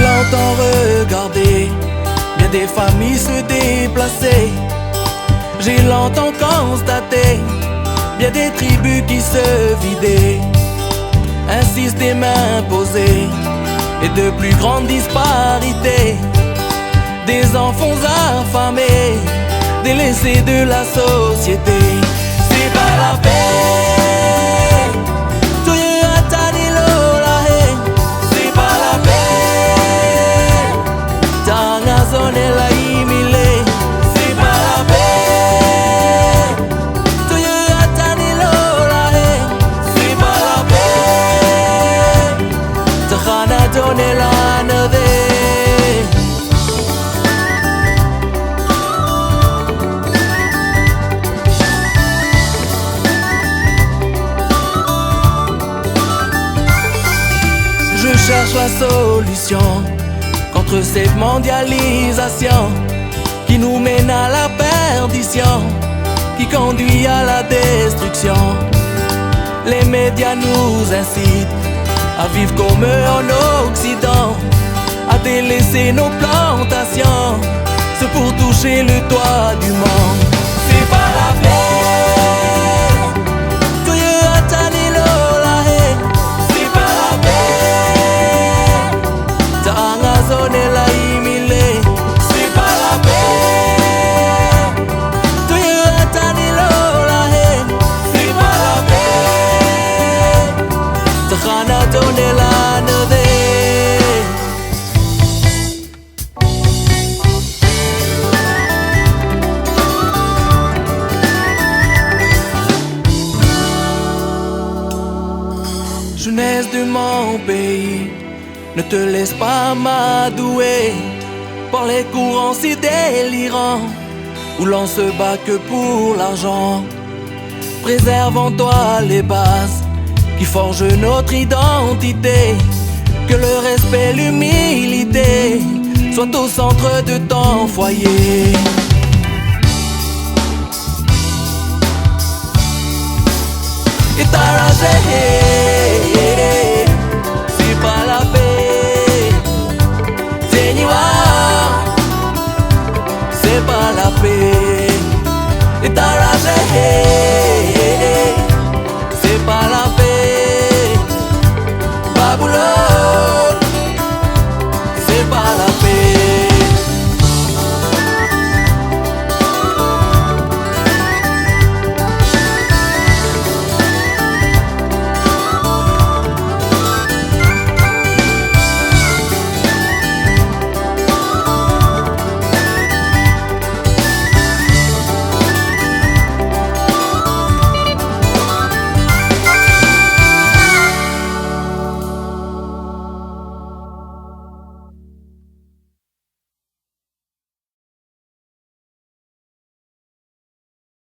longtemps regardé bien des familles se déplacer. J'ai longtemps constaté bien des tribus qui se vidaient. Un système imposé et de plus grandes disparités. Des enfants affamés, délaissés de la société. C'est pas la paix. C'est pas la paix. Tanga zone la imile. C'est pas la paix. C'est pas la paix. Tahana donne la neve. Je cherche la solution contre cette mondialisation qui nous mène à la perdition, qui conduit à la destruction. Les médias nous incitent à vivre comme eux en Occident, à délaisser nos plantations, c'est pour toucher le toit du monde. C'est pas la paix. Jeunesse de mon pays, ne te laisse pas m'adouer par les courants si délirants où l'on se bat que pour l'argent. Préservons-toi les bases qui forgent notre identité. Que le respect, l'humilité soient au centre de ton foyer. Et